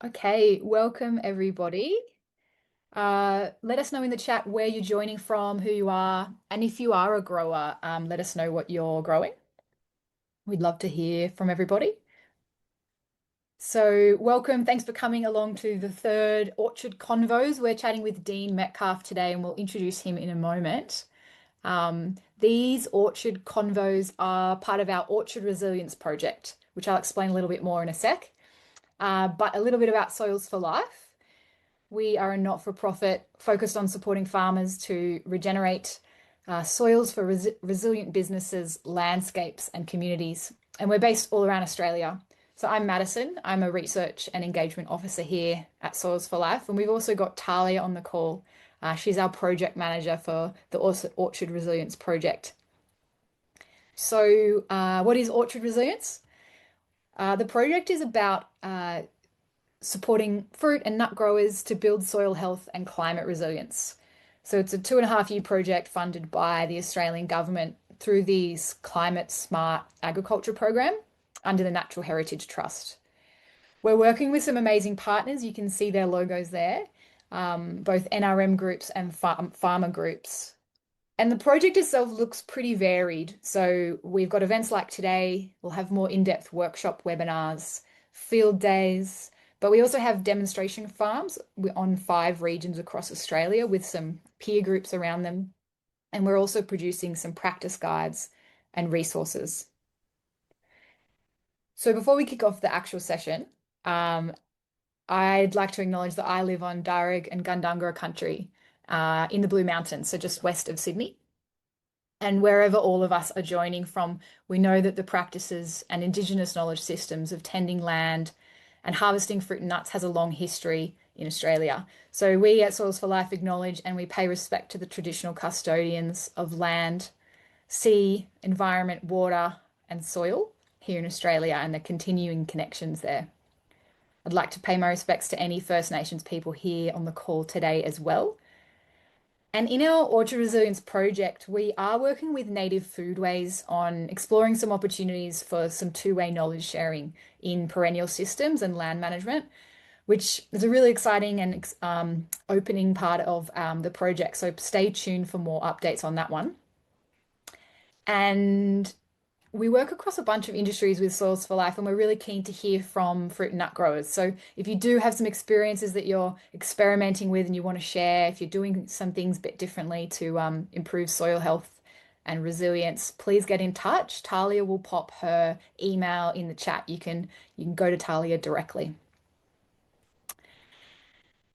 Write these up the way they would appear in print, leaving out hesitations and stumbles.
Okay, welcome everybody. Let us know in the chat where you're joining from, who you are, and if you are a grower, let us know what you're growing. We'd love to hear from everybody. So, welcome. Thanks for coming along to the third Orchard Convos. We're chatting with Dean Metcalf today, and we'll introduce him in a moment. These Orchard Convos are part of our Orchard Resilience project, which I'll explain a little bit more in a sec. But a little bit about Soils for Life. We are a not-for-profit focused on supporting farmers to regenerate soils for resilient businesses, landscapes, and communities. And we're based all around Australia. So I'm Madison. I'm a research and engagement officer here at Soils for Life. And we've also got Talia on the call. She's our project manager for the Orchard Resilience Project. So, what is Orchard Resilience? The project is about supporting fruit and nut growers to build soil health and climate resilience. So it's a 2.5 year project funded by the Australian government through the Climate Smart Agriculture Program under the Natural Heritage Trust. We're working with some amazing partners. You can see their logos there, both NRM groups and farmer groups. And the project itself looks pretty varied. So we've got events like today, we'll have more in-depth workshop webinars, field days, but we also have demonstration farms on 5 regions across Australia with some peer groups around them. And we're also producing some practice guides and resources. So before we kick off the actual session, I'd like to acknowledge that I live on Darug and Gundungurra country in the Blue Mountains, so just west of Sydney. And wherever all of us are joining from, we know that the practices and Indigenous knowledge systems of tending land and harvesting fruit and nuts has a long history in Australia. So we at Soils for Life acknowledge and we pay respect to the traditional custodians of land, sea, environment, water, and soil here in Australia and the continuing connections there. I'd like to pay my respects to any First Nations people here on the call today as well. And in our Orchard Resilience project, we are working with native foodways on exploring some opportunities for some two-way knowledge sharing in perennial systems and land management, which is a really exciting and opening part of the project. So stay tuned for more updates on that one. And we work across a bunch of industries with Soils for Life, and we're really keen to hear from fruit and nut growers. So if you do have some experiences that you're experimenting with and you want to share, if you're doing some things a bit differently to improve soil health and resilience, please get in touch. Talia will pop her email in the chat. You can go to Talia directly.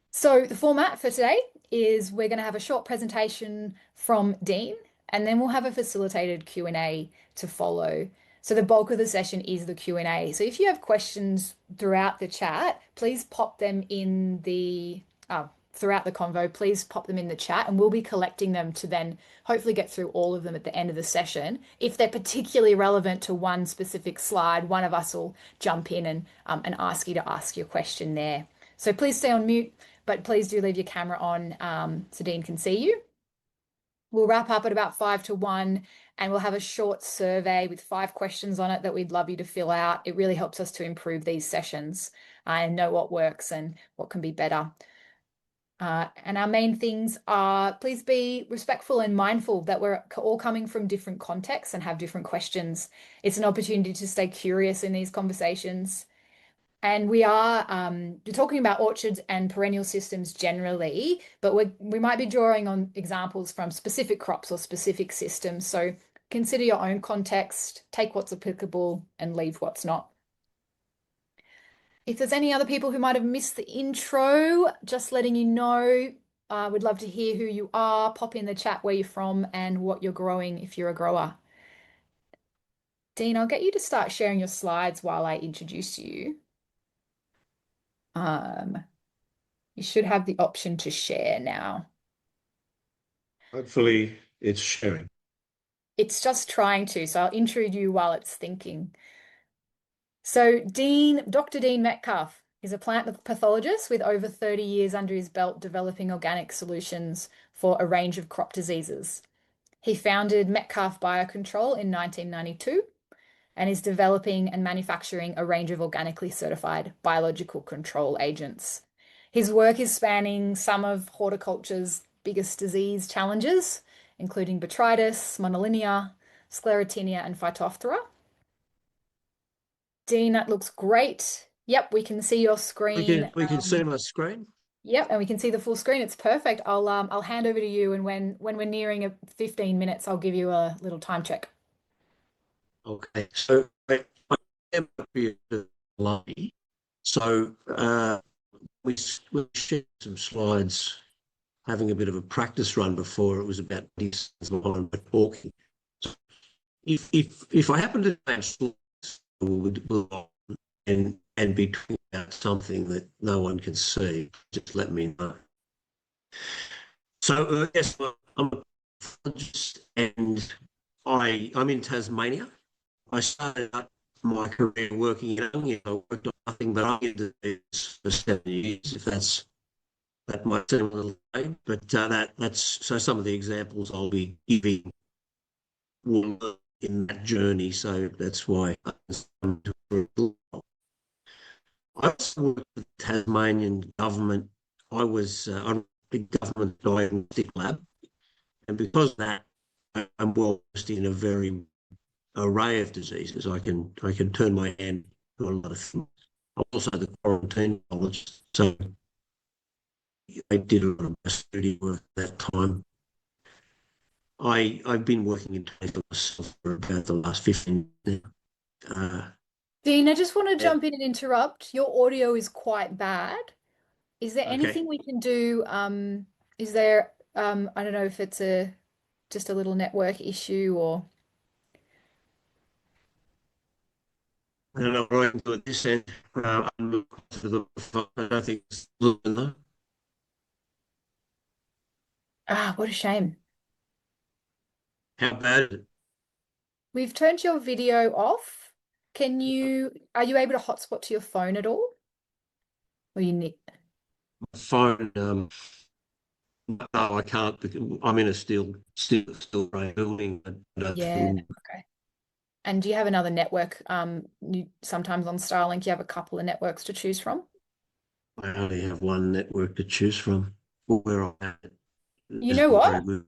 So the format for today is we're going to have a short presentation from Dean, and then we'll have a facilitated Q&A to follow. So the bulk of the session is the Q&A. So if you have questions throughout the chat, please pop them in throughout the convo, please pop them in the chat and we'll be collecting them to then hopefully get through all of them at the end of the session. If they're particularly relevant to one specific slide, one of us will jump in and ask you to ask your question there. So please stay on mute, but please do leave your camera on so Dean can see you. We'll wrap up at about 5 to 1 and we'll have a short survey with 5 questions on it that we'd love you to fill out. It really helps us to improve these sessions and know what works and what can be better. And our main things are please be respectful and mindful that we're all coming from different contexts and have different questions. It's an opportunity to stay curious in these conversations. And we are talking about orchards and perennial systems generally, but we might be drawing on examples from specific crops or specific systems. So consider your own context, take what's applicable and leave what's not. If there's any other people who might have missed the intro, just letting you know, we'd love to hear who you are, pop in the chat where you're from and what you're growing if you're a grower. Dean, I'll get you to start sharing your slides while I introduce you. You should have the option to share now. Hopefully it's sharing. It's just trying to, so I'll intro you while it's thinking. So Dr. Dean Metcalf is a plant pathologist with over 30 years under his belt developing organic solutions for a range of crop diseases. He founded Metcalf Biocontrol in 1992 and is developing and manufacturing a range of organically certified biological control agents. His work is spanning some of horticulture's biggest disease challenges, including botrytis, monolinea, sclerotinia, and phytophthora. Dean, that looks great. Yep, we can see your We screen. can we can see my screen. Yep, and we can see the full screen. It's perfect. I'll hand over to you, and when we're nearing 15 minutes, I'll give you a little time check. Okay, so I am a bit lucky. So we shared some slides, having a bit of a practice run before it was about while I'm talking. If I happen to have slides, we'll and be talking about something that no one can see, just let me know. So yes, well, I'm a pathologist and I'm in Tasmania. I started out my career working in young, worked on nothing but onion disease for 7 years, if that might seem a little vague, but that's so some of the examples I'll be giving will in that journey. So that's why I also worked with the Tasmanian government. I was on a big government diagnostic lab, and because of that, I'm well versed in a very array of diseases. I can turn my hand to a lot of things. I'm also the quarantine pathologist, so I did a lot of my study work at that time. I've been working in for myself for about the last 15 years. Uh, Dean, I just want to yeah, jump in and interrupt. Your audio is quite bad. Is there okay. anything we can do? Is there, I don't know if it's a just a little network issue or I don't know what I can do at this end. I'm for the, I don't think it's looking though. what a shame. How bad is it? We've turned your video off. Are you able to hotspot to your phone at all? Or you need, My phone, no, I can't because I'm in a still frame building. I don't yeah, think okay. And do you have another network? Sometimes on Starlink, you have a couple of networks to choose from. I only have one network to choose from. Where I'm at You know isn't very what? good.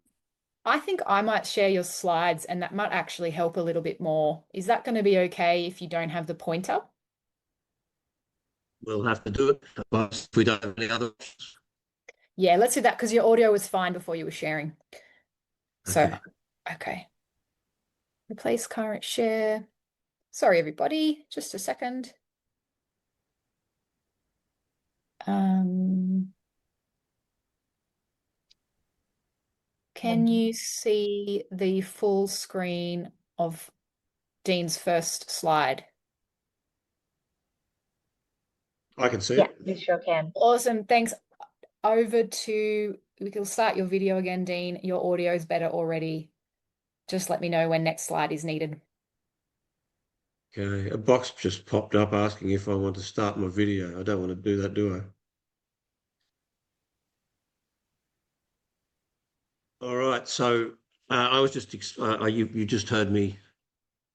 I think I might share your slides and that might actually help a little bit more. Is that going to be okay if you don't have the pointer? We'll have to do it. But if we don't have any other options. Yeah, let's do that because your audio was fine before you were sharing. So, Okay. okay. Replace current share. Sorry, everybody. Just a second. Um, can you see the full screen of Dean's first slide? I can see Yeah, it. we sure can. Awesome. Thanks. We can start your video again, Dean. Your audio is better already. Just let me know when next slide is needed. Okay. A box just popped up asking if I want to start my video. I don't want to do that, do I? All right. So I was you just heard me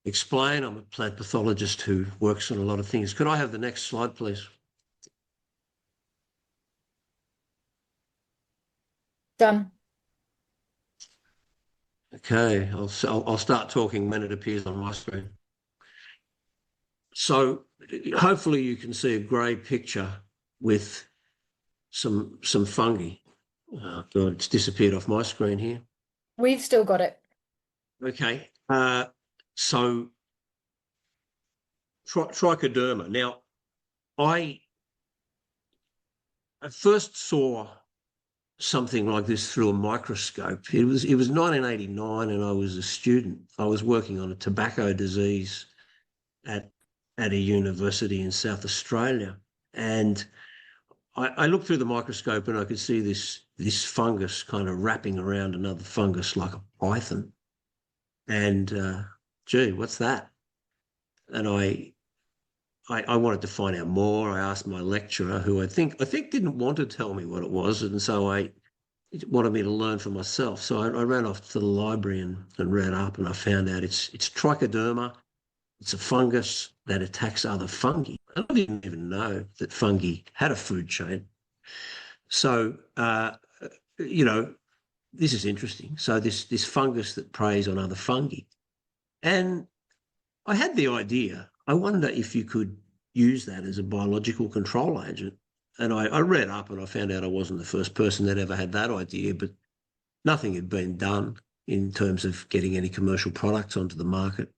explain. I'm a plant pathologist who works on a lot of things. Could I have the next slide, please? Done. Okay. I'll start talking when it appears on my screen. So hopefully you can see a grey picture with some fungi. Oh, God, it's disappeared off my screen here. We've still got it. Okay. So trichoderma. Now, I first saw something like this through a microscope. It was 1989, and I was a student. I was working on a tobacco disease at at a university in South Australia, and I looked through the microscope and I could see this fungus kind of wrapping around another fungus like a python. And gee, what's that? And I wanted to find out more. I asked my lecturer, who I think didn't want to tell me what it was, and so I it wanted me to learn for myself. So I ran off to the library and read up, and I found out it's trichoderma. It's a fungus that attacks other fungi. I didn't even know that fungi had a food chain. So, this is interesting. So this fungus that preys on other fungi. And I had the idea, I wonder if you could use that as a biological control agent. And I read up and I found out I wasn't the first person that ever had that idea, but nothing had been done in terms of getting any commercial products onto the market.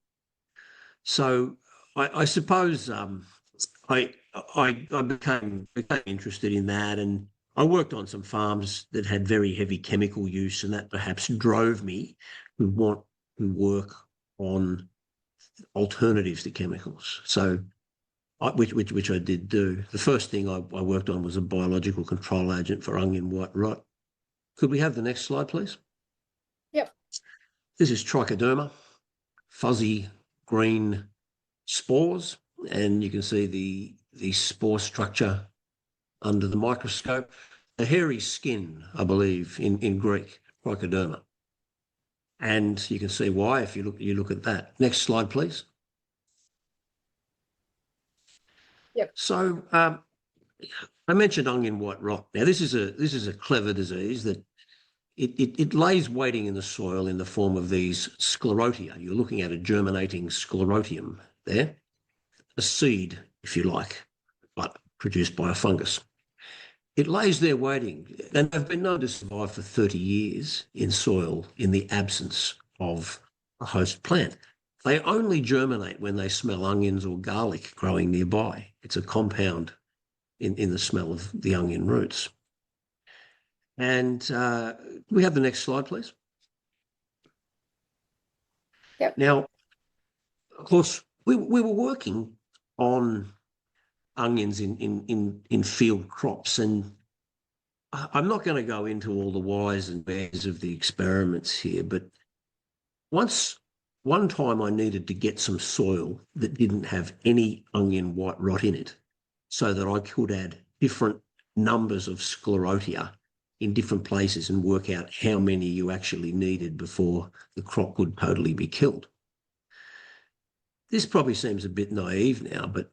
So I suppose I, I became interested in that, and I worked on some farms that had very heavy chemical use, and that perhaps drove me to want to work on alternatives to chemicals. So, which I did do. The first thing I worked on was a biological control agent for onion white rot. Could we have the next slide, please? Yep. This is trichoderma, fuzzy green spores, and you can see the spore structure under the microscope. A hairy skin, I believe, in Greek, trichoderma. And you can see why if you look at that. Next slide, please. Yep. So I mentioned onion white rot. Now this is a clever disease that it lays waiting in the soil in the form of these sclerotia. You're looking at a germinating sclerotium there, a seed, if you like, but produced by a fungus. It lays there waiting, and they've been known to survive for 30 years in soil in the absence of a host plant. They only germinate when they smell onions or garlic growing nearby. It's a compound in the smell of the onion roots. And we have the next slide, please. Yep. Now, of course, we were working on onions in field crops, and I'm not going to go into all the whys and wheres of the experiments here, but one time I needed to get some soil that didn't have any onion white rot in it so that I could add different numbers of sclerotia in different places and work out how many you actually needed before the crop would totally be killed. This probably seems a bit naive now, but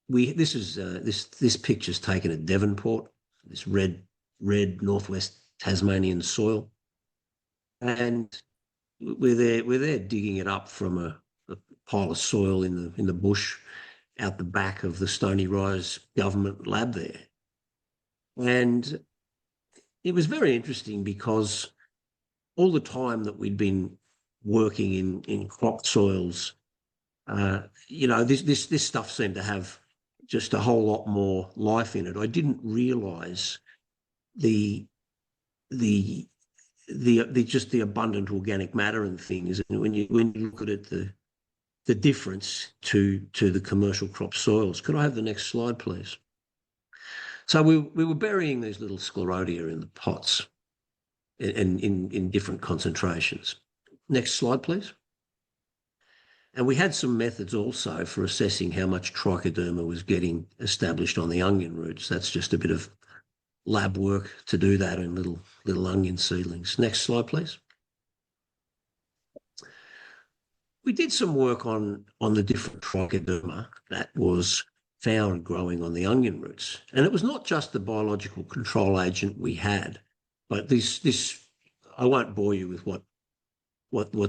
this picture's taken at Devonport, this red northwest Tasmanian soil, and we're there digging it up from a pile of soil in the bush out the back of the Stony Rise government lab there. And it was very interesting because all the time that we'd been working in crop soils, this stuff seemed to have just a whole lot more life in it. I didn't realise the just the abundant organic matter and things. And when you look at it, the difference to the commercial crop soils. Could I have the next slide, please? So we were burying these little sclerotia in the pots and in different concentrations. Next slide, please. And we had some methods also for assessing how much trichoderma was getting established on the onion roots. That's just a bit of lab work to do that in little onion seedlings. Next slide, please. We did some work on the different trichoderma that was found growing on the onion roots. And it was not just the biological control agent we had, but this I won't bore you with what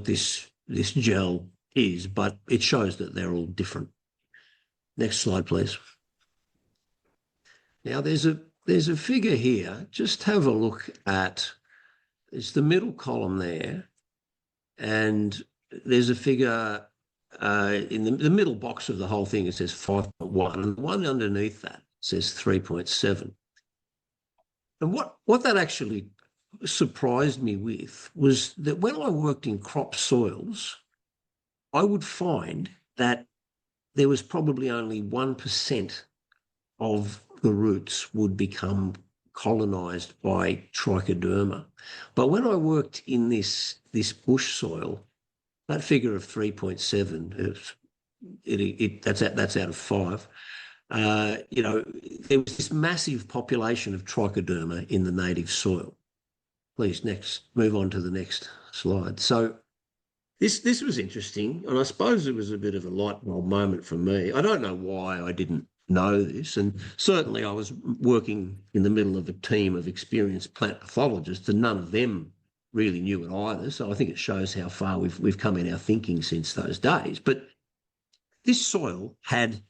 this gel is, but it shows that they're all different. Next slide, please. Now there's a figure here. Just have a look at, it's the middle column there, and there's a figure in the middle box of the whole thing. It says 5.1, and the one underneath that says 3.7. And what that actually surprised me with was that when I worked in crop soils, I would find that there was probably only 1% of the roots would become colonized by trichoderma. But when I worked in this bush soil, that figure of 3.7, that's out of 5. There was this massive population of trichoderma in the native soil. Please, move on to the next slide. So this was interesting, and I suppose it was a bit of a light bulb moment for me. I don't know why I didn't know this, and certainly I was working in the middle of a team of experienced plant pathologists, and none of them really knew it either. So I think it shows how far we've come in our thinking since those days. But this soil had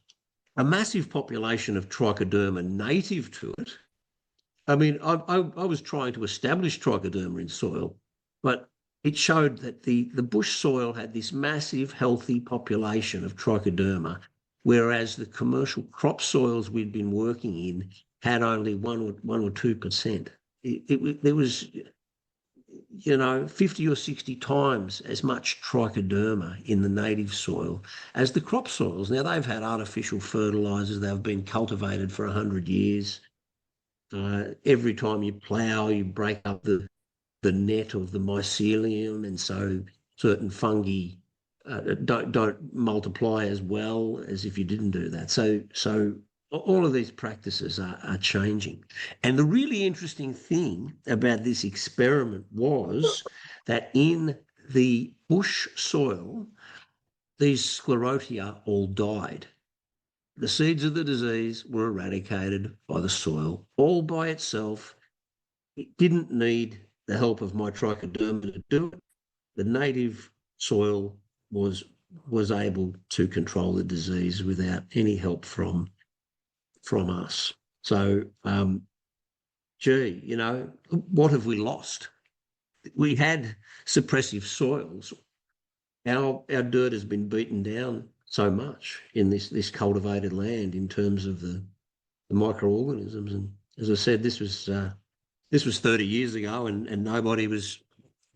a massive population of trichoderma native to it. I mean, I was trying to establish trichoderma in soil, but it showed that the bush soil had this massive, healthy population of trichoderma, whereas the commercial crop soils we'd been working in had only 1 or 2%. There was, 50 or 60 times as much trichoderma in the native soil as the crop soils. Now, they've had artificial fertilizers, they've been cultivated for 100 years. Every time you plough, you break up the net of the mycelium, and so certain fungi don't multiply as well as if you didn't do that. So all of these practices are changing. And the really interesting thing about this experiment was that in the bush soil, these sclerotia all died. The seeds of the disease were eradicated by the soil all by itself. It didn't need the help of my trichoderma to do it. The native soil was able to control the disease without any help from us. So, what have we lost? We had suppressive soils. Our dirt has been beaten down so much in this cultivated land in terms of the microorganisms. And as I said, this was 30 years ago, and nobody was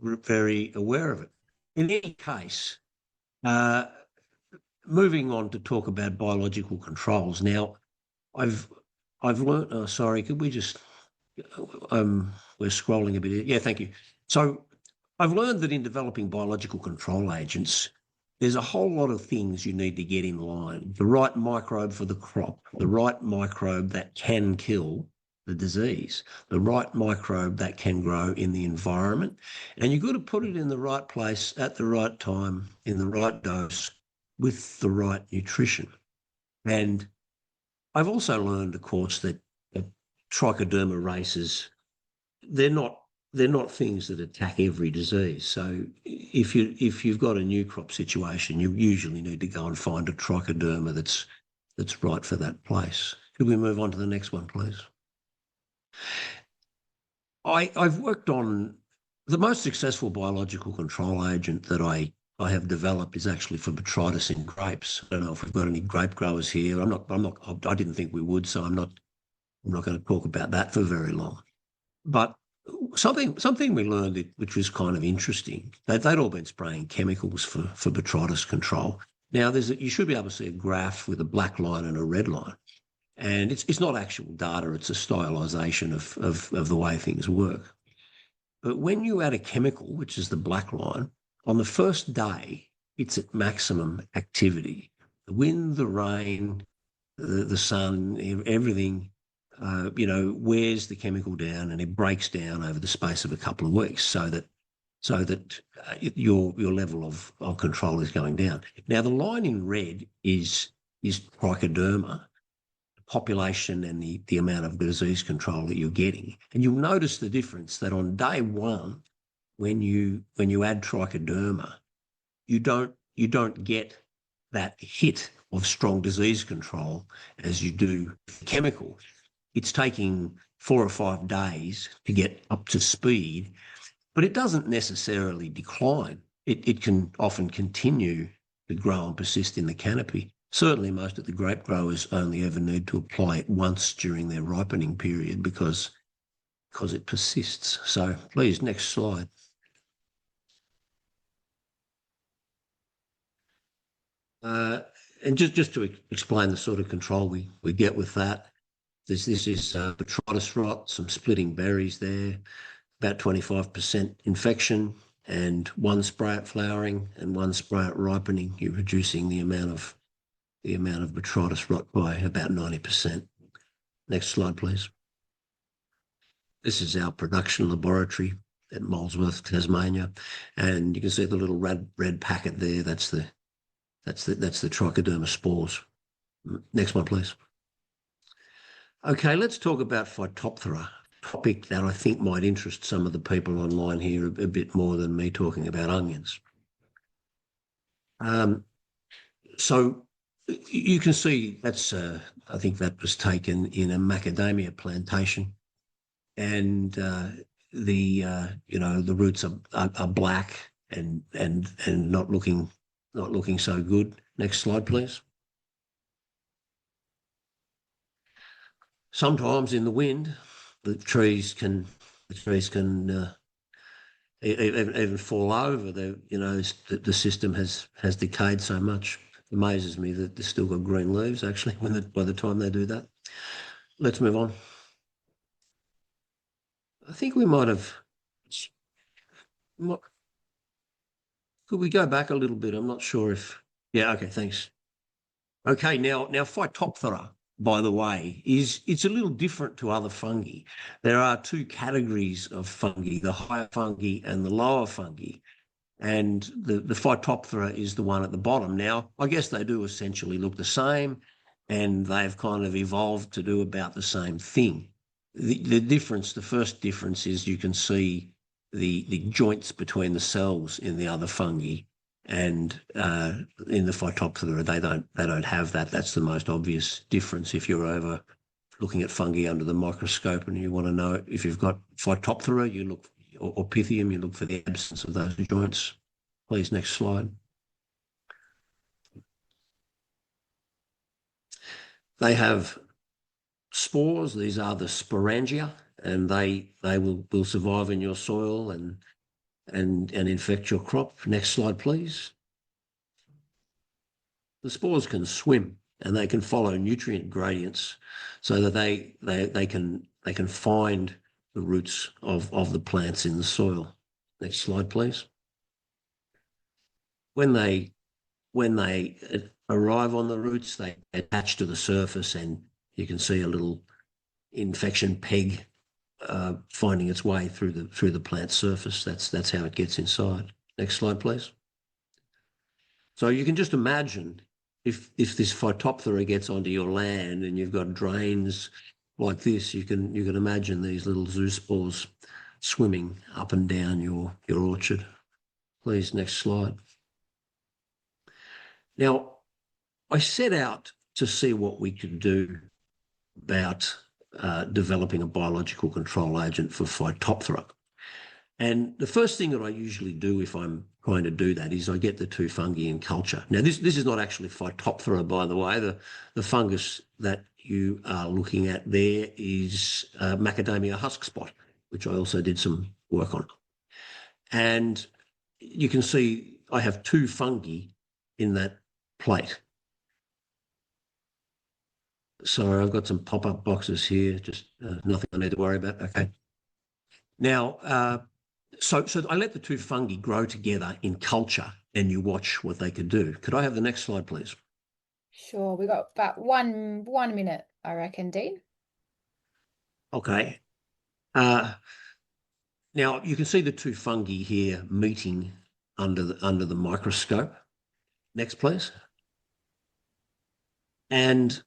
very aware of it. In any case, moving on to talk about biological controls. Now, I've learned. Oh, sorry, could we just? We're scrolling a bit here. Yeah, thank you. So, I've learned that in developing biological control agents, there's a whole lot of things you need to get in line. The right microbe for the crop, the right microbe that can kill the disease, the right microbe that can grow in the environment. And you've got to put it in the right place at the right time, in the right dose, with the right nutrition. And I've also learned, of course, that trichoderma races, they're not things that attack every disease. So if you've got a new crop situation, you usually need to go and find a trichoderma that's right for that place. Could we move on to the next one, please? I've worked on the most successful biological control agent that I have developed is actually for botrytis in grapes. I don't know if we've got any grape growers here. I didn't think we would, so I'm not going to talk about that for very long. But something we learned which was kind of interesting. They'd all been spraying chemicals for botrytis control. Now you should be able to see a graph with a black line and a red line. And it's not actual data, it's a stylisation of the way things work. But when you add a chemical, which is the black line, on the first day, it's at maximum activity. The wind, the rain, the sun, everything, wears the chemical down, and it breaks down over the space of a couple of weeks so that your level of control is going down. Now, the line in red is trichoderma, population and the amount of disease control that you're getting. And you'll notice the difference that on day one, when you add trichoderma, you don't get that hit of strong disease control as you do chemical. It's taking 4 or 5 days to get up to speed, but it doesn't necessarily decline. It can often continue to grow and persist in the canopy. Certainly most of the grape growers only ever need to apply it once during their ripening period because it persists. So please, next slide. And just to explain the sort of control we get with that, this is botrytis rot, some splitting berries there, about 25% infection, and 1 spray at flowering and 1 spray at ripening. You're reducing the amount of botrytis rot by about 90%. Next slide, please. This is our production laboratory. at Molesworth, Tasmania, and you can see the little red packet there. That's the trichoderma spores. Next one, please. Okay, let's talk about Phytophthora, a topic that I think might interest some of the people online here a bit more than me talking about onions. So you can see that's, I think that was taken in a macadamia plantation, and the roots are black and not looking so good. Next slide, please. Sometimes in the wind, the trees can even fall over. The system has decayed so much. It amazes me that they've still got green leaves, actually, by the time they do that. Let's move on. I think we might have. Could we go back a little bit? I'm not sure if. Yeah. Okay. Thanks. Okay. Now Phytophthora, by the way, it's a little different to other fungi. There are two categories of fungi: the higher fungi and the lower fungi. And the Phytophthora is the one at the bottom. Now, I guess they do essentially look the same, and they've kind of evolved to do about the same thing. The first difference is you can see the joints between the cells in the other fungi, and in the Phytophthora they don't have that. That's the most obvious difference. If you're over looking at fungi under the microscope and you want to know if you've got Phytophthora, you look, or Pythium, you look for the absence of those joints. Please, next slide. They have spores. These are the sporangia, and they will survive in your soil and infect your crop. Next slide, please. The spores can swim, and they can follow nutrient gradients so that they can find the roots of the plants in the soil. Next slide, please. When they arrive on the roots, they attach to the surface, and you can see a little infection peg finding its way through the plant surface. That's how it gets inside. Next slide, please. So you can just imagine if this Phytophthora gets onto your land and you've got drains like this, you can imagine these little zoospores swimming up and down your orchard. Please, next slide. Now, I set out to see what we could do about developing a biological control agent for Phytophthora. And the first thing that I usually do if I'm trying to do that is I get the two fungi in culture. Now, this is not actually Phytophthora, by the way. The fungus that you are looking at there is Macadamia husk spot, which I also did some work on. And you can see I have two fungi in that plate. Sorry, I've got some pop-up boxes here, just nothing I need to worry about. Okay. Now, so I let the two fungi grow together in culture, and you watch what they could do. Could I have the next slide, please? Sure, we got about one minute, I reckon, Dean. Okay. Now you can see the two fungi here meeting under the microscope. Next, please. And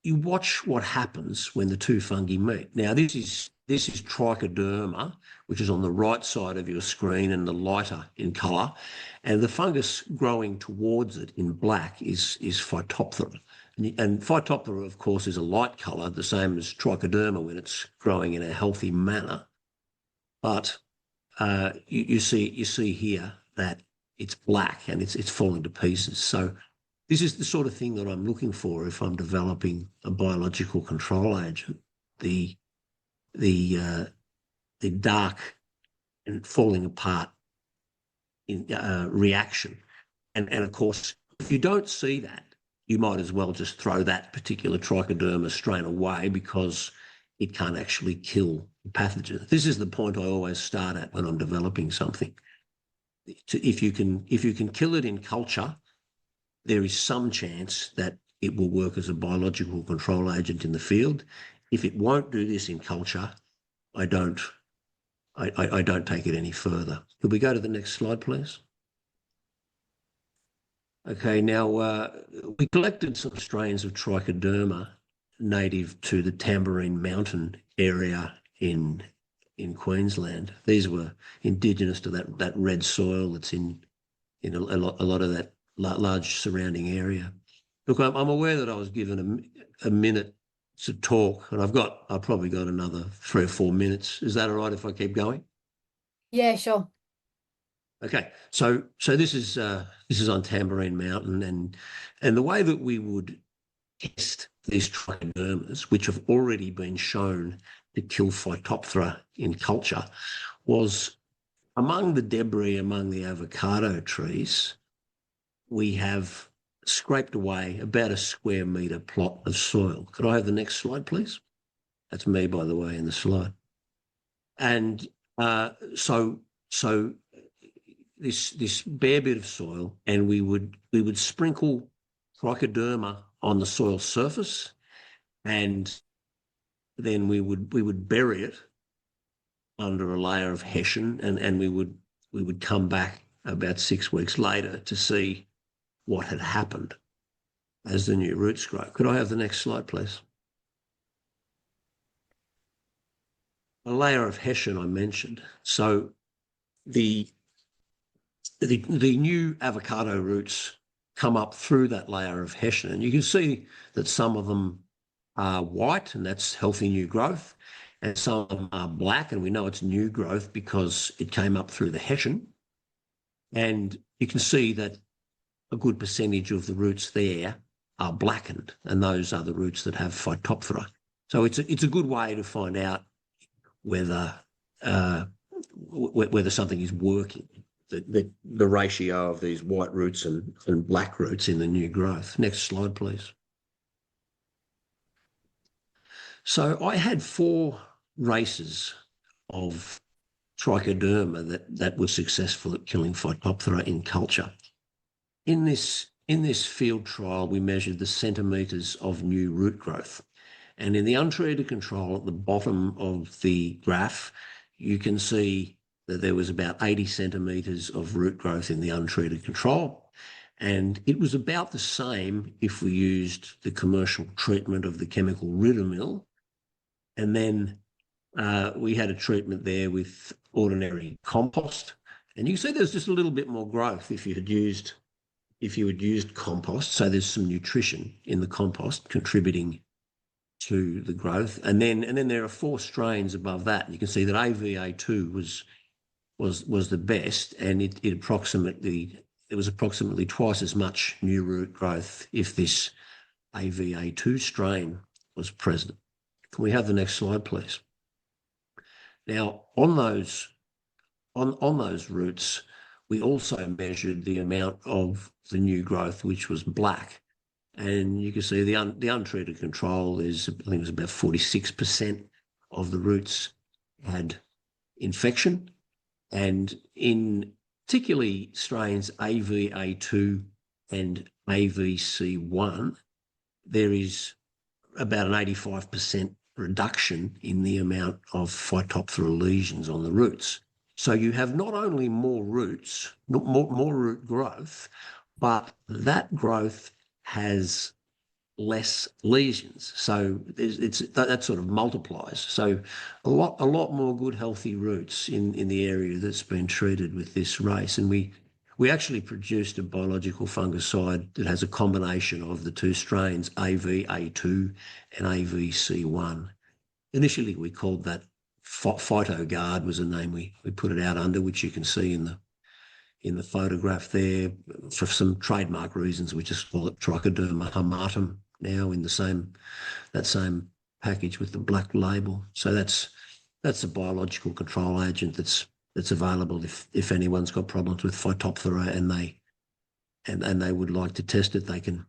you watch what happens when the two fungi meet. Now, this is trichoderma, which is on the right side of your screen and the lighter in colour, and the fungus growing towards it in black is Phytophthora. And Phytophthora, of course, is a light colour, the same as trichoderma when it's growing in a healthy manner. But you see here that it's black and it's falling to pieces. So this is the sort of thing that I'm looking for if I'm developing a biological control agent. The dark and falling apart in reaction, and of course, if you don't see that, you might as well just throw that particular trichoderma strain away because it can't actually kill the pathogen. This is the point I always start at when I'm developing something. If you can kill it in culture, there is some chance that it will work as a biological control agent in the field. If it won't do this in culture, I don't I don't take it any further. Could we go to the next slide, please? Okay, now we collected some strains of trichoderma native to the Tamborine Mountain area in Queensland. These were indigenous to that red soil that's in a lot of that large surrounding area. Look, I'm aware that I was given a minute to talk, and I've probably got another 3 or 4 minutes. Is that all right if I keep going? Yeah, sure. Okay, so this is on Tamborine Mountain, and the way that we would test these trichodermas, which have already been shown to kill Phytophthora in culture, was among the debris among the avocado trees. We have scraped away about a square metre plot of soil. Could I have the next slide, please? That's me, by the way, in the slide. And so this bare bit of soil, and we would sprinkle trichoderma on the soil surface, and then we would bury it under a layer of hessian, and we would come back about 6 weeks later to see what had happened as the new roots grow. Could I have the next slide, please? A layer of hessian I mentioned. So the new avocado roots come up through that layer of hessian, and you can see that some of them are white, and that's healthy new growth, and some of them are black, and we know it's new growth because it came up through the hessian. And you can see that a good percentage of the roots there are blackened, and those are the roots that have Phytophthora. So it's a good way to find out whether something is working. The ratio of these white roots and black roots in the new growth. Next slide, please. So I had 4 races of trichoderma that were successful at killing Phytophthora in culture. In this field trial, we measured the centimetres of new root growth. And in the untreated control at the bottom of the graph, you can see that there was about 80 centimetres of root growth in the untreated control. And it was about the same if we used the commercial treatment of the chemical Ridamil. And then we had a treatment there with ordinary compost. And you can see there's just a little bit more growth if you had used compost. So there's some nutrition in the compost contributing to the growth. And then there are 4 strains above that. And you can see that AVA2 was the best, and it was approximately twice as much new root growth if this AVA2 strain was present. Can we have the next slide, please? Now, on those roots, we also measured the amount of the new growth, which was black. And you can see the untreated control is, I think it was about 46% of the roots had infection. And in particularly strains AVA2 and AVC1, there is about an 85% reduction in the amount of Phytophthora lesions on the roots. So you have not only more roots, more root growth, but that growth has less lesions. So that sort of multiplies. So a lot more good, healthy roots in the area that's been treated with this race. And we actually produced a biological fungicide that has a combination of the 2 strains, AVA2 and AVC1. Initially, we called that PhytoGuard was the name we put it out under, which you can see in the photograph there. For some trademark reasons, we just call it Trichoderma humatum now in that same package with the black label. So that's a biological control agent that's available if anyone's got problems with Phytophthora and they would like to test it, they can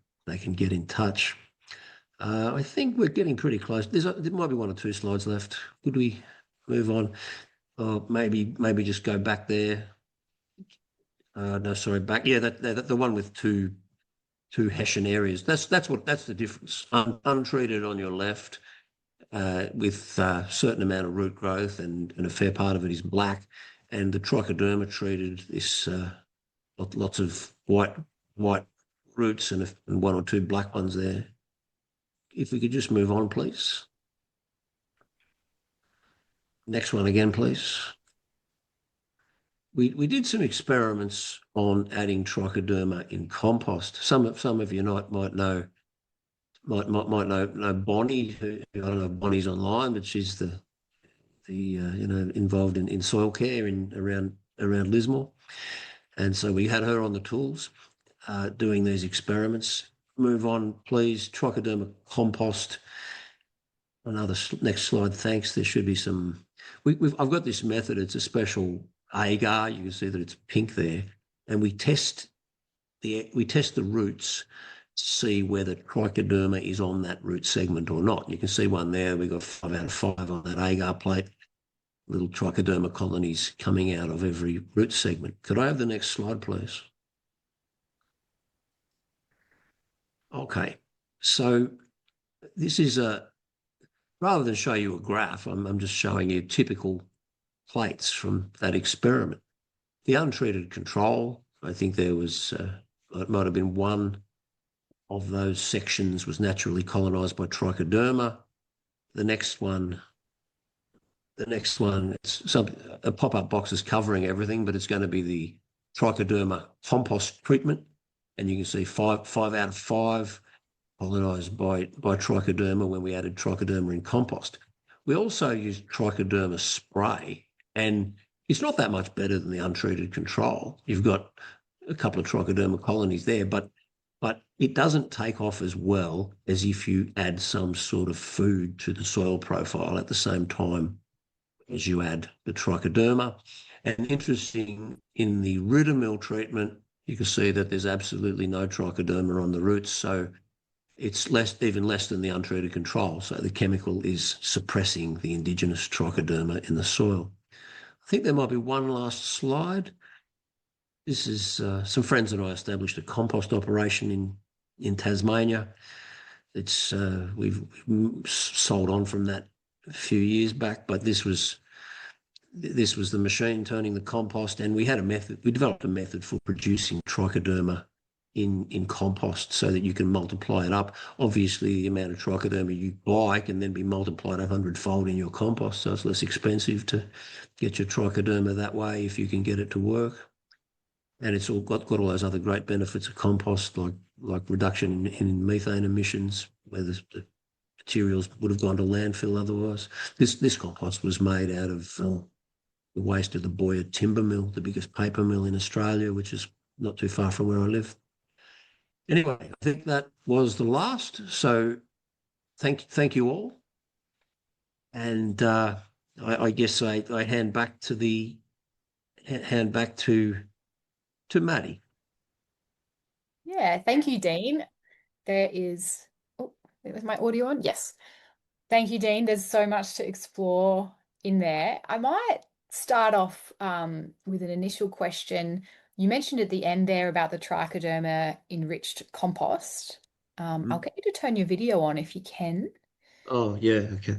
get in touch. I think we're getting pretty close. There might be 1 or 2 slides left. Could we move on? Maybe just go back there. No, sorry, back. Yeah, that the one with two hessian areas. That's the difference. Untreated on your left, with a certain amount of root growth, and a fair part of it is black. And the trichoderma treated this lots of white roots and one or two black ones there. If we could just move on, please. Next one again, please. We did some experiments on adding trichoderma in compost. Some of you might know Bonnie. I don't know if Bonnie's online, but she's the involved in soil care around Lismore, and so we had her on the tools doing these experiments. Move on, please. Trichoderma compost. Another next slide. Thanks. There should be some. I've got this method. It's a special agar. You can see that it's pink there, and we test the roots to see whether trichoderma is on that root segment or not. You can see one there. We got 5 out of 5 on that agar plate. Little trichoderma colonies coming out of every root segment. Could I have the next slide, please? Okay, so this is rather than show you a graph, I'm just showing you typical plates from that experiment. The untreated control, I think there was, it might have been one of those sections was naturally colonised by trichoderma. The next one, it's a pop-up box is covering everything, but it's going to be the trichoderma compost treatment. And you can see 5 out of 5 colonised by trichoderma when we added trichoderma in compost. We also used trichoderma spray, and it's not that much better than the untreated control. You've got a couple of trichoderma colonies there, but it doesn't take off as well as if you add some sort of food to the soil profile at the same time as you add the trichoderma. And interesting, in the Ridamil treatment, you can see that there's absolutely no trichoderma on the roots, so it's even less than the untreated control. So the chemical is suppressing the indigenous trichoderma in the soil. I think there might be one last slide. This is some friends and I established a compost operation in Tasmania. It's we've sold on from that a few years back, but this was the machine turning the compost, and we developed a method for producing trichoderma in compost so that you can multiply it up. Obviously, the amount of trichoderma you buy can then be multiplied 100-fold in your compost, so it's less expensive to get your trichoderma that way if you can get it to work. And it's all got all those other great benefits of compost, like reduction in methane emissions, where the materials would have gone to landfill otherwise. This compost was made out of the waste of the Boyer timber mill, the biggest paper mill in Australia, which is not too far from where I live. Anyway, I think that was the last. So thank you all. And I guess I hand back to Maddie. Yeah, thank you, Dean. Is my audio on? Yes. Thank you, Dean. There's so much to explore in there. I might start off with an initial question. You mentioned at the end there about the trichoderma enriched compost. I'll get you to turn your video on if you can. Oh, yeah, okay.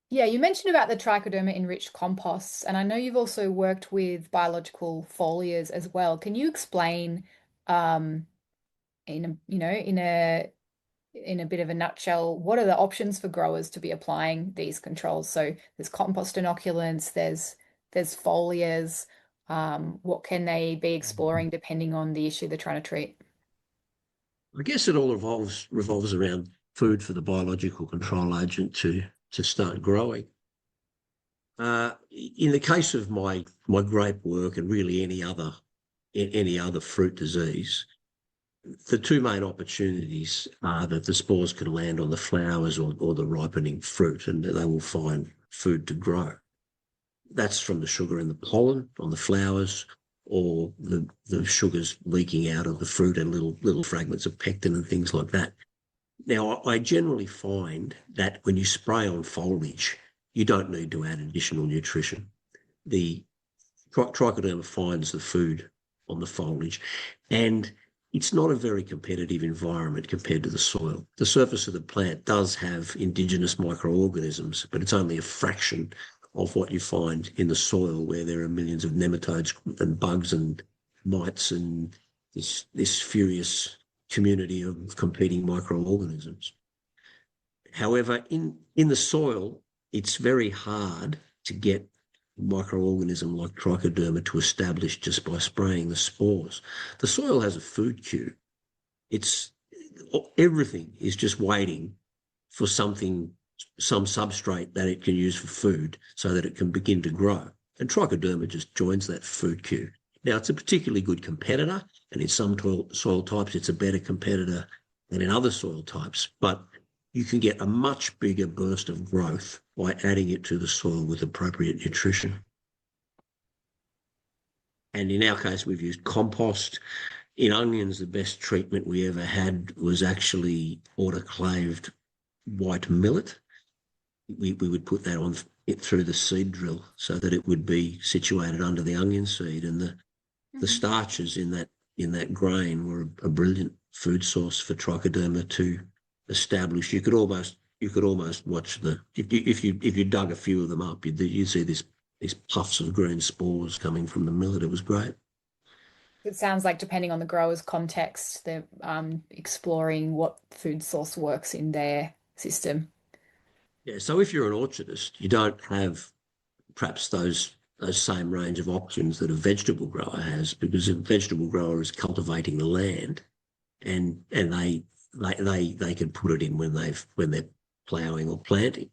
Yeah, you mentioned about the trichoderma enriched composts, and I know you've also worked with biological foliars as well. Can you explain in a bit of a nutshell, what are the options for growers to be applying these controls? So there's compost inoculants, there's foliars. What can they be exploring depending on the issue they're trying to treat? I guess it all revolves around food for the biological control agent to start growing. In the case of my grape work and really any other fruit disease, the two main opportunities are that the spores can land on the flowers or the ripening fruit, and they will find food to grow. That's from the sugar in the pollen on the flowers, or the sugars leaking out of the fruit and little fragments of pectin and things like that. Now, I generally find that when you spray on foliage, you don't need to add additional nutrition. The trichoderma finds the food on the foliage, and it's not a very competitive environment compared to the soil. The surface of the plant does have indigenous microorganisms, but it's only a fraction of what you find in the soil, where there are millions of nematodes and bugs and mites and this furious community of competing microorganisms. However, in the soil, it's very hard to get a microorganism like trichoderma to establish just by spraying the spores. The soil has a food queue. It's everything is just waiting for something, some substrate that it can use for food so that it can begin to grow. And trichoderma just joins that food queue. Now, it's a particularly good competitor, and in some soil types, it's a better competitor than in other soil types. But you can get a much bigger burst of growth by adding it to the soil with appropriate nutrition. And in our case, we've used compost. In onions, the best treatment we ever had was actually autoclaved white millet. We would put that on it through the seed drill so that it would be situated under the onion seed, and the starches in that grain were a brilliant food source for trichoderma to establish. You could almost watch if you dug a few of them up, you'd see these puffs of green spores coming from the millet. It was great. It sounds like, depending on the grower's context, they're exploring what food source works in their system. Yeah. So if you're an orchardist, you don't have perhaps those same range of options that a vegetable grower has, because a vegetable grower is cultivating the land, and they can put it in when they're ploughing or planting.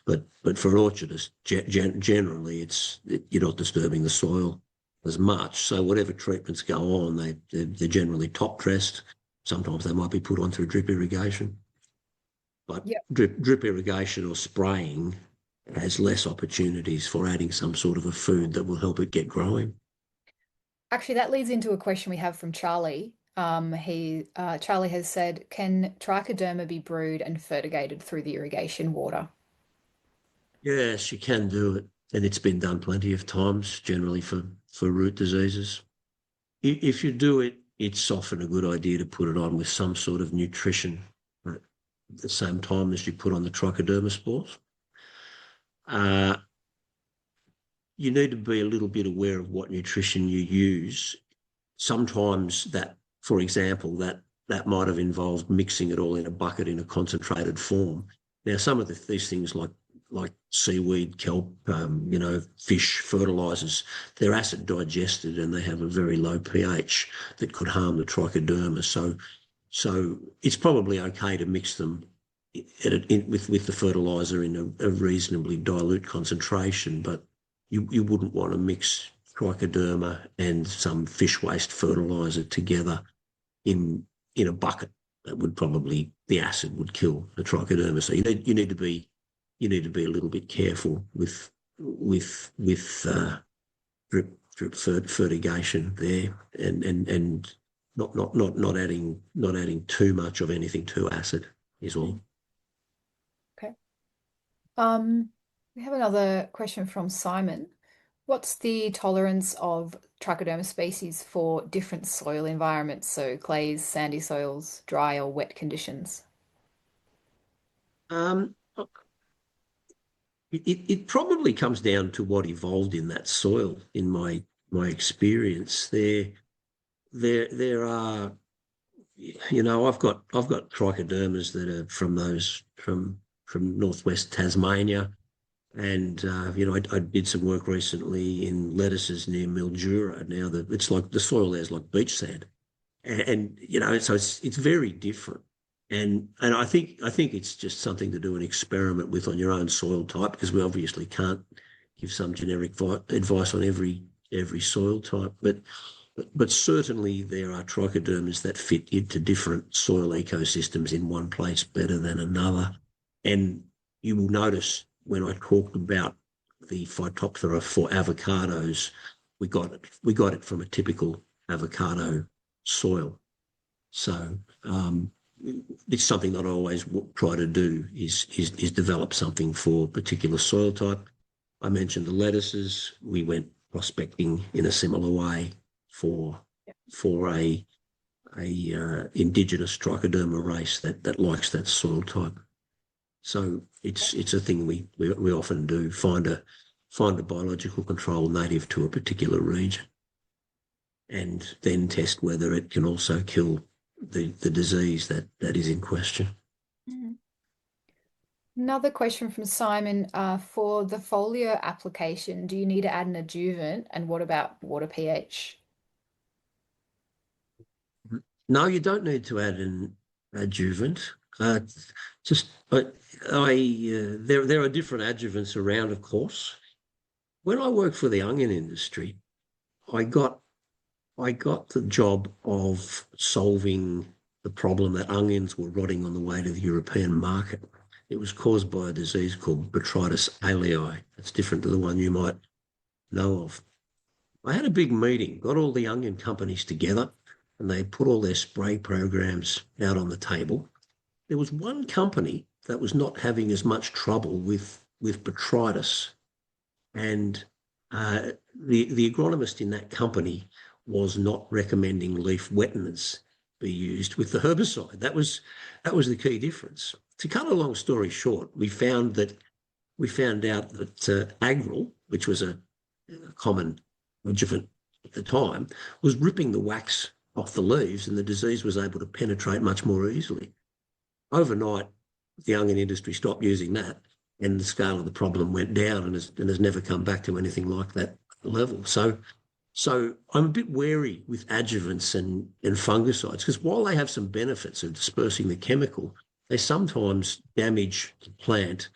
But for an orchardist, generally you're not disturbing the soil as much. So whatever treatments go on, they're generally top dressed. Sometimes they might be put on through drip irrigation, but Yep. drip irrigation or spraying has less opportunities for adding some sort of a food that will help it get growing. Actually, that leads into a question we have from Charlie. Charlie has said, can trichoderma be brewed and fertigated through the irrigation water? Yes, you can do it, and it's been done plenty of times, generally for root diseases. If you do it, it's often a good idea to put it on with some sort of nutrition at the same time as you put on the trichoderma spores. Uh, you need to be a little bit aware of what nutrition you use. Sometimes that, for example, that might have involved mixing it all in a bucket in a concentrated form. Now, some of these things like seaweed, kelp, fish fertilizers, they're acid digested and they have a very low pH that could harm the trichoderma. So it's probably okay to mix them with the fertilizer in a reasonably dilute concentration, but you wouldn't want to mix trichoderma and some fish waste fertilizer together in a bucket. That would probably, the acid would kill the trichoderma. So you need to be a little bit careful with drip fertigation there, and not adding too much of anything too acid is all. Okay. We have another question from Simon. What's the tolerance of trichoderma species for different soil environments? So clays, sandy soils, dry or wet conditions? It probably comes down to what evolved in that soil. In my experience, there are, I've got trichodermas that are from northwest Tasmania, and I did some work recently in lettuces near Mildura. Now it's like the soil there is like beach sand, and so it's very different. And I think it's just something to do an experiment with on your own soil type, because we obviously can't give some generic advice on every soil type. But certainly there are trichodermas that fit into different soil ecosystems in one place better than another. And you will notice when I talked about the Phytophthora for avocados, we got it from a typical avocado soil. So it's something that I always try to do is develop something for a particular soil type. I mentioned the lettuces. We went prospecting in a similar way for a indigenous trichoderma race that likes that soil type. So it's a thing we often do, find a biological control native to a particular region, and then test whether it can also kill the disease that is in question. Mhm. Another question from Simon, for the foliar application, do you need to add an adjuvant? And what about water pH? No, you don't need to add an adjuvant. Just there are different adjuvants around, of course. When I worked for the onion industry, I got I got the job of solving the problem that onions were rotting on the way to the European market. It was caused by a disease called Botrytis alei. It's different to the one you might know of. I had a big meeting, got all the onion companies together, and they put all their spray programs out on the table. There was one company that was not having as much trouble with botrytis, and the agronomist in that company was not recommending leaf wetners be used with the herbicide. That was the key difference. To cut a long story short, we found out that Agril, which was a common adjuvant at the time, was ripping the wax off the leaves, and the disease was able to penetrate much more easily. Overnight, the onion industry stopped using that, and the scale of the problem went down and has never come back to anything like that level. So I'm a bit wary with adjuvants and fungicides, because while they have some benefits of dispersing the chemical, they sometimes damage the plant,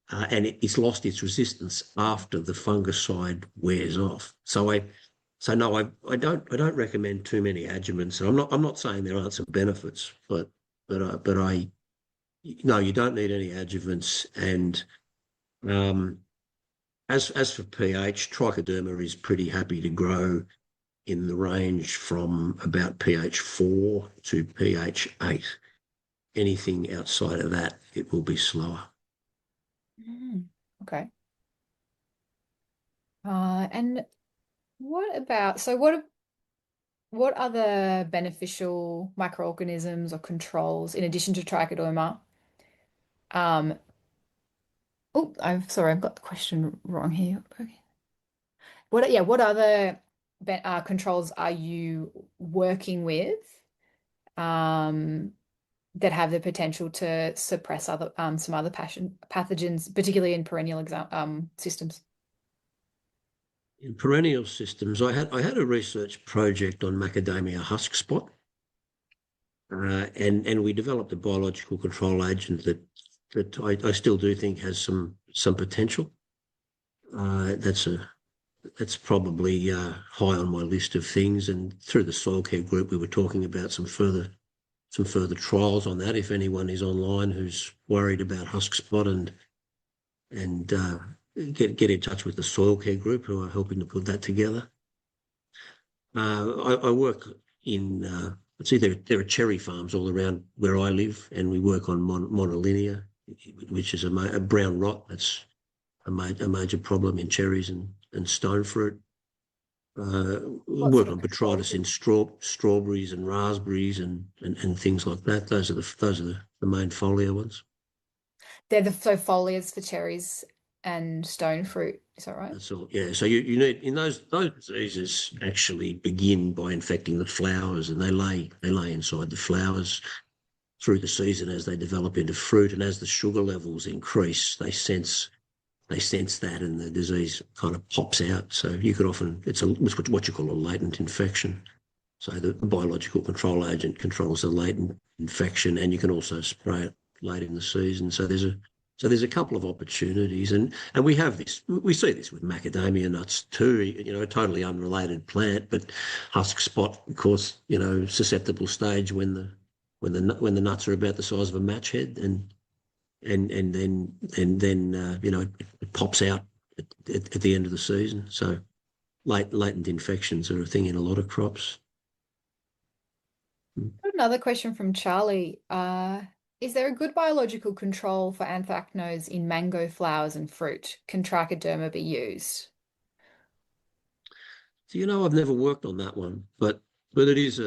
and it's lost its resistance after the fungicide wears off. So no, I don't recommend too many adjuvants. And I'm not saying there aren't some benefits, but no, you don't need any adjuvants. And um, as for pH, trichoderma is pretty happy to grow in the range from about pH 4 to pH 8. Anything outside of that, it will be slower. Mm, okay. And what about, so what other beneficial microorganisms or controls, in addition to trichoderma? Um, oh, I'm sorry, I've got the question wrong here. Okay. What other controls are you working with um, that have the potential to suppress some other pathogens, particularly in perennial systems? In perennial systems, I had a research project on macadamia husk spot, and we developed a biological control agent that I still do think has some potential. That's probably high on my list of things. And through the soil care group, we were talking about some further trials on that. If anyone is online who's worried about husk spot, and get in touch with the soil care group who are helping to put that together. I work in let's see, there are cherry farms all around where I live, and we work on monolinia, which is a brown rot. That's a major problem in cherries and stone fruit. What Work sort of on controls? botrytis in strawberries and raspberries and things like that. Those are the main foliar ones. They're the foliars for cherries and stone fruit. Is that right? That's all. Yeah. So you need in those diseases actually begin by infecting the flowers, and they lay inside the flowers through the season as they develop into fruit, and as the sugar levels increase, they sense that, and the disease kind of pops out. So you could often it's what you call a latent infection. So the biological control agent controls the latent infection, and you can also spray it late in the season. So there's a couple of opportunities, and we see this with macadamia nuts too. A totally unrelated plant, but husk spot, of course, susceptible stage when the nuts are about the size of a match head, and then it pops out at the end of the season. So latent infections are a thing in a lot of crops. Another question from Charlie. Is there a good biological control for anthracnose in mango flowers and fruit? Can trichoderma be used? So, I've never worked on that one, but But it is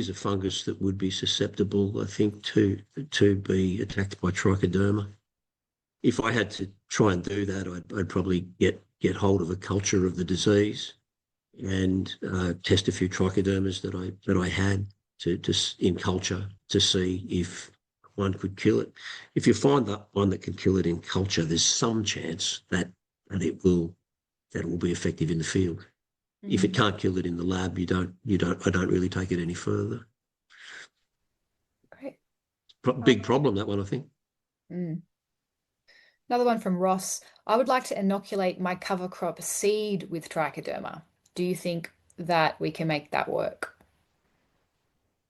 a fungus that would be susceptible, I think, to be attacked by trichoderma. If I had to try and do that, I'd probably get hold of a culture of the disease and test a few trichodermas that I had to in culture to see if one could kill it. If you find that one that can kill it in culture, there's some chance that it will be effective in the field. If it Mm, can't kill it in the lab, I don't really take it any further. great. Big problem, that one, I think. Mm. Another one from Ross. I would like to inoculate my cover crop seed with trichoderma. Do you think that we can make that work?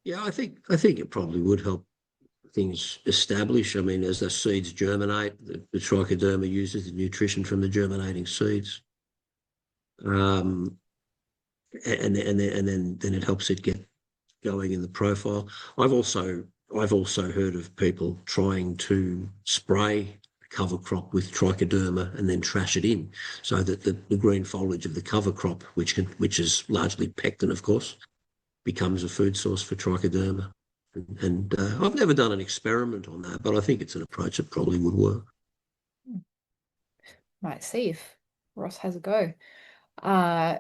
Yeah, I think it probably would help things establish. I mean, as the seeds germinate, the trichoderma uses the nutrition from the germinating seeds, um, and then it helps it get going in the profile. I've also heard of people trying to spray cover crop with trichoderma and then trash it in, so that the green foliage of the cover crop, which is largely pectin, of course, becomes a food source for trichoderma. And I've never done an experiment on that, but I think it's an approach that probably would work. Might see if Ross has a go. Uh,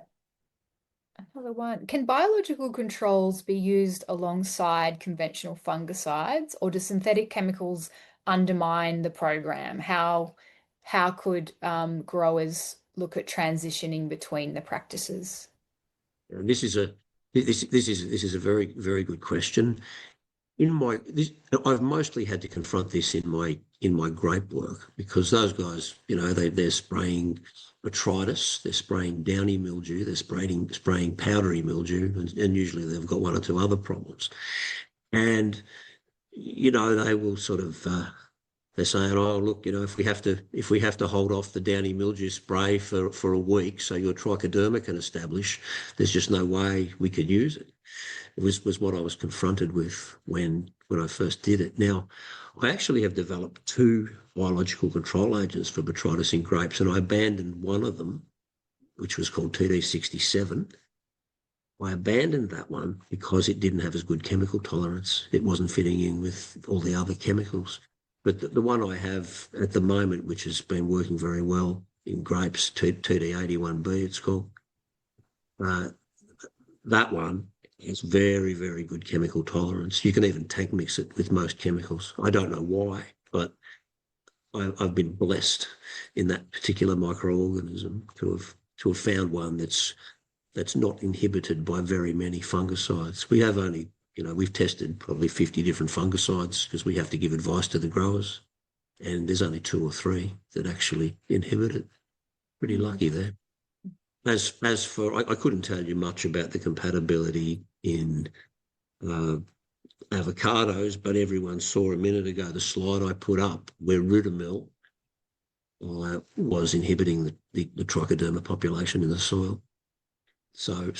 Another one. Can biological controls be used alongside conventional fungicides, or do synthetic chemicals undermine the program? How could growers look at transitioning between the practices? And this is a very very good question. I've mostly had to confront this in my grape work, because those guys, they're spraying botrytis, they're spraying downy mildew, they're spraying powdery mildew, and usually they've got one or two other problems. And they will sort of they're saying, oh look, if we have to hold off the downy mildew spray for a week so your trichoderma can establish, there's just no way we could use it. It was what I was confronted with when I first did it. Now, I actually have developed two biological control agents for botrytis in grapes, and I abandoned one of them, which was called TD67. I abandoned that one because it didn't have as good chemical tolerance. It wasn't fitting in with all the other chemicals. But the one I have at the moment, which has been working very well in grapes, TD81B, it's called, uh, that one has very, very good chemical tolerance. You can even tank mix it with most chemicals. I don't know why, but I've been blessed in that particular microorganism to have found one that's not inhibited by very many fungicides. We've tested probably 50 different fungicides because we have to give advice to the growers, and there's only two or three that actually inhibit it. Pretty lucky there. As for, I couldn't tell you much about the compatibility in uh, avocados, but everyone saw a minute ago the slide I put up where Rudamil was inhibiting the trichoderma population in the soil. So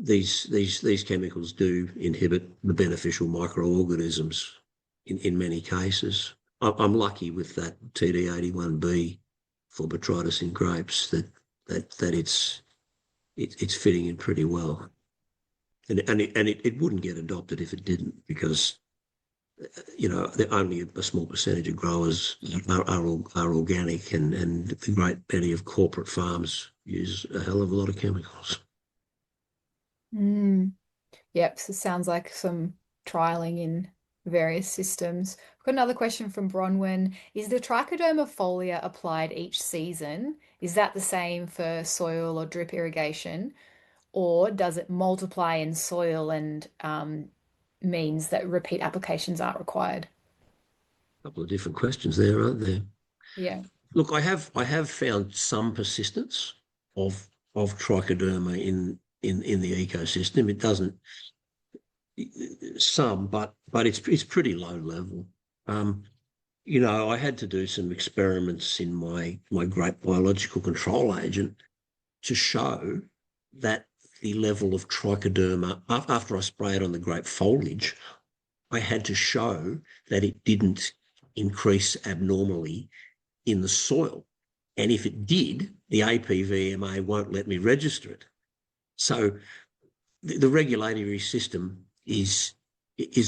these chemicals do inhibit the beneficial microorganisms in many cases. I'm lucky with that TD81B for botrytis in grapes that it's fitting in pretty well, and it wouldn't get adopted if it didn't, because only a small percentage of growers are organic, and the great many of corporate farms use a hell of a lot of chemicals. Mm. Yep, so sounds like some trialing in various systems. I've got another question from Bronwyn. Is the trichoderma folia applied each season? Is that the same for soil or drip irrigation? Or does it multiply in soil and means that repeat applications aren't required? A couple of different questions there, aren't there? Yeah. Look, I have found some persistence of trichoderma in the ecosystem. It doesn't some, but it's pretty low level. Um, I had to do some experiments in my grape biological control agent to show that the level of trichoderma after I spray it on the grape foliage, I had to show that it didn't increase abnormally in the soil. And if it did, the APVMA won't let me register it. So the regulatory system is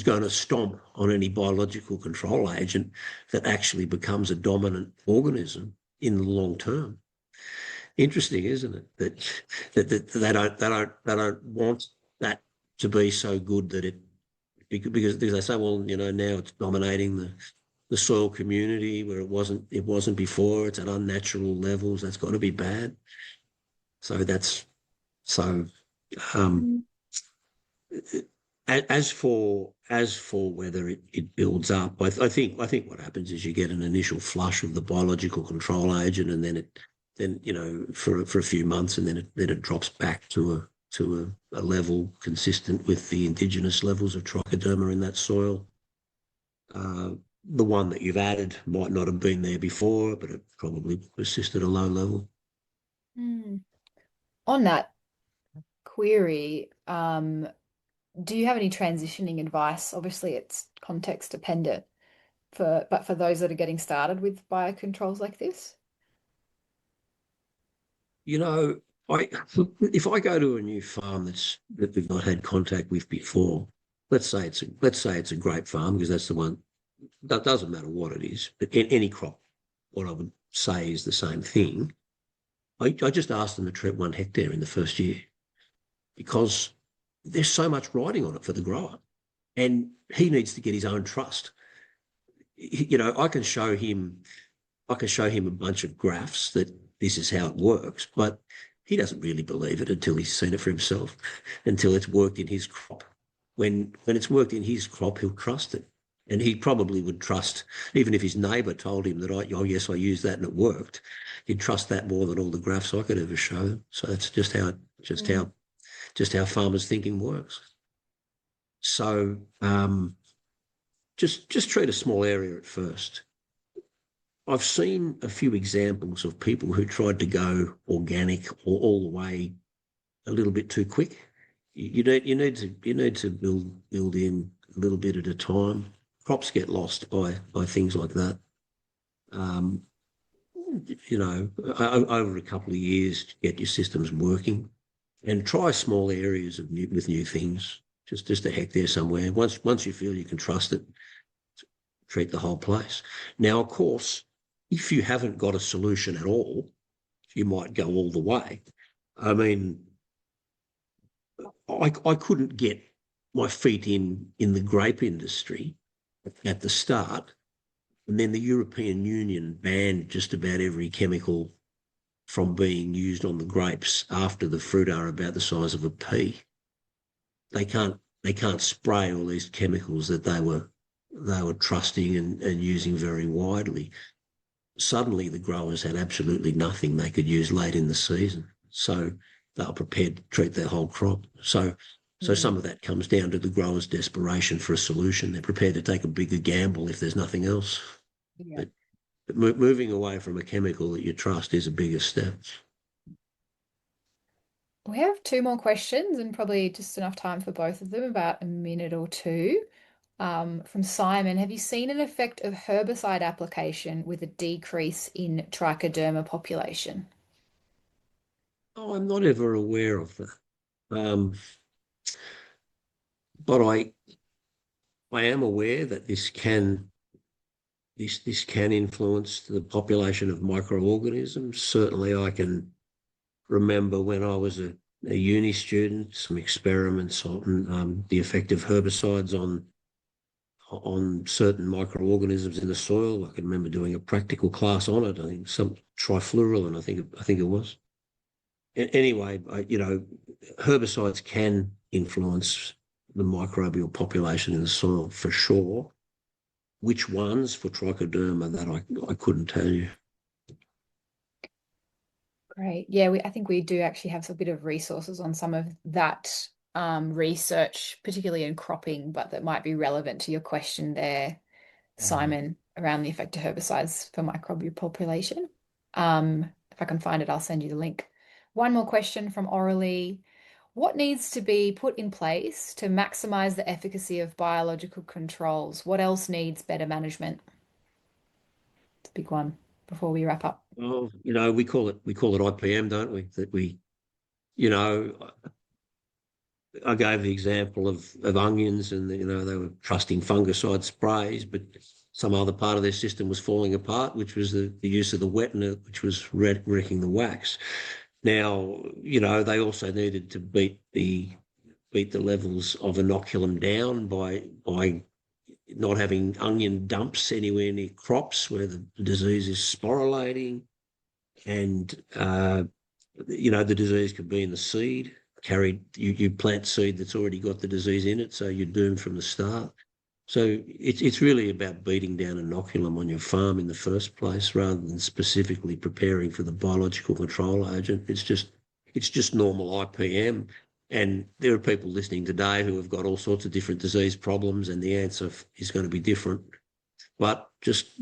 going to stomp on any biological control agent that actually becomes a dominant organism in the long term. Interesting, isn't it? That they don't want that to be so good that it, because they say, well, now it's dominating the soil community where it wasn't before. It's at unnatural levels. That's got to be bad. So that's so. Um, Mm. as for whether it builds up, I think what happens is you get an initial flush of the biological control agent, and then for a few months, and then it drops back to a level consistent with the indigenous levels of trichoderma in that soil. Uh, the one that you've added might not have been there before, but it probably persists at a low level. Mm. On that query, do you have any transitioning advice? Obviously, it's context dependent but for those that are getting started with biocontrols like this. You know, I if I go to a new farm that we've not had contact with before, let's say it's a grape farm, because that's the one that doesn't matter what it is, but in any crop, what I would say is the same thing. I just ask them to treat 1 hectare in the first year, because there's so much riding on it for the grower, and he needs to get his own trust. I can show him a bunch of graphs that this is how it works, but he doesn't really believe it until he's seen it for himself, until it's worked in his crop. When it's worked in his crop, he'll trust it. And he probably would trust, even if his neighbour told him that, oh yes, I used that and it worked, he'd trust that more than all the graphs I could ever show him. So that's Mm. just how farmers' thinking works. So just treat a small area at first. I've seen a few examples of people who tried to go organic or all the way a little bit too quick. You need to build in a little bit at a time. Crops get lost by things like that. Um, over a couple of years, to get your systems working, and try small areas with new things. Just a hectare somewhere. Once you feel you can trust it, treat the whole place. Now, of course, if you haven't got a solution at all, you might go all the way. I mean, I couldn't get my feet in the grape industry at the start, and then the European Union banned just about every chemical from being used on the grapes after the fruit are about the size of a pea. They can't spray all these chemicals that they were trusting and using very widely. Suddenly the growers had absolutely nothing they could use late in the season. So they were prepared to treat their whole crop. So Mm. some of that comes down to the growers' desperation for a solution. They're prepared to take a bigger gamble if there's nothing else. Yeah. But moving away from a chemical that you trust is a bigger step. We have two more questions and probably just enough time for both of them, about a minute or two. From Simon, have you seen an effect of herbicide application with a decrease in trichoderma population? Oh, I'm not ever aware of that. Um, but I am aware that this can influence the population of microorganisms. Certainly, I can remember when I was a uni student, some experiments on the effect of herbicides on certain microorganisms in the soil. I can remember doing a practical class on it. I think some trifluoralin, I think it was. Anyway, herbicides can influence the microbial population in the soil for sure. Which ones for trichoderma, that I couldn't tell you. Great. Yeah, I think we do actually have a bit of resources on some of that research, particularly in cropping, but that might be relevant to your question there, Simon, around the effect of herbicides for microbial population. If I can find it, I'll send you the link. One more question from Orally. What needs to be put in place to maximize the efficacy of biological controls? What else needs better management? It's a big one before we wrap up. Well, we call it IPM, don't we? That we, you know, I gave the example of onions, and they were trusting fungicide sprays, but some other part of their system was falling apart, which was the use of the wettener, which was wrecking the wax. Now, they also needed to beat the levels of inoculum down by not having onion dumps anywhere near crops where the disease is sporulating, and the disease could be in the seed. You plant seed that's already got the disease in it, so you're doomed from the start. So it's really about beating down inoculum on your farm in the first place, rather than specifically preparing for the biological control agent. It's just normal IPM. And there are people listening today who have got all sorts of different disease problems, and the answer is going to be different. But just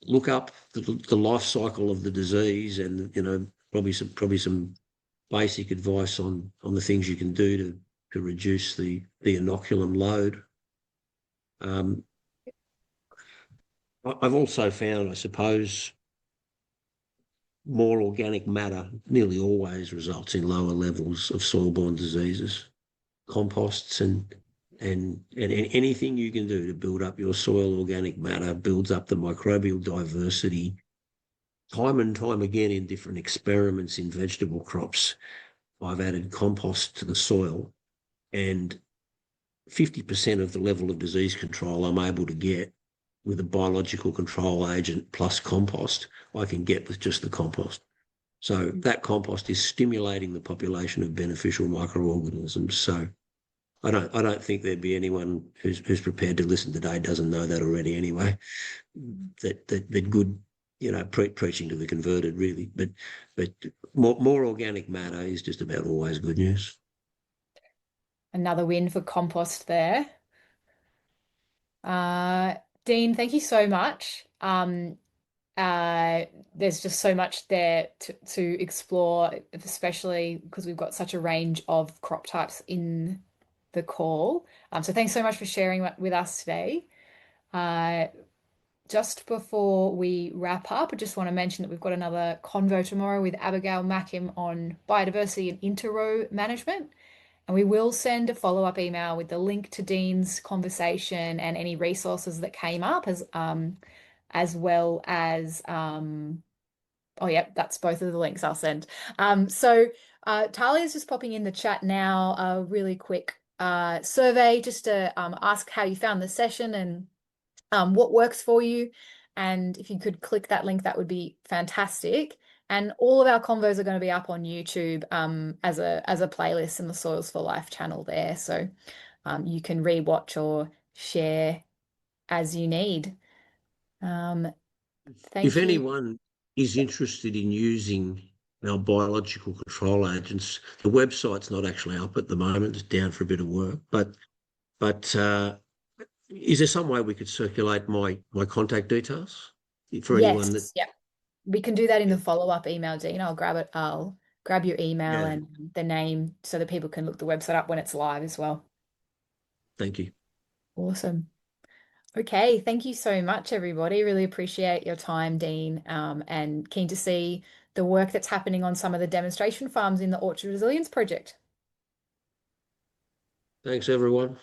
look up the life cycle of the disease, and probably some basic advice on the things you can do to reduce the inoculum load. I've also found, I suppose, more organic matter nearly always results in lower levels of soil-borne diseases. Composts and anything you can do to build up your soil organic matter builds up the microbial diversity. Time and time again in different experiments in vegetable crops, I've added compost to the soil, and 50% of the level of disease control I'm able to get with a biological control agent plus compost, I can get with just the compost. So that compost is stimulating the population of beneficial microorganisms. So I don't think there'd be anyone who's prepared to listen today doesn't know that already anyway. That good, preaching to the converted really, but more organic matter is just about always good news. Another win for compost there. Dean, thank you so much. There's just so much there to explore, especially because we've got such a range of crop types in the call. So thanks so much for sharing with us today. Uh, just before we wrap up, I just want to mention that we've got another convo tomorrow with Abigail Mackim on biodiversity and interrow management. And we will send a follow-up email with the link to Dean's conversation and any resources that came up as well as oh yeah, that's both of the links I'll send. Talia's just popping in the chat now, a really quick survey just to ask how you found the session and what works for you. And if you could click that link, that would be fantastic. And all of our convos are going to be up on YouTube as a playlist in the Soils for Life channel there. So you can rewatch or share as you need. If Thank you. anyone is interested in using our biological control agents, the website's not actually up at the moment; it's down for a bit of work. But is there some way we could circulate my contact details for anyone that? Yes, yeah. We can do that in Yeah, the follow-up email, Dean. I'll grab it. I'll grab your email yeah. and the name so that people can look the website up when it's live as well. Thank you. Awesome. Okay, thank you so much, everybody. Really appreciate your time, Dean, and keen to see the work that's happening on some of the demonstration farms in the Orchard Resilience Project. Thanks, everyone.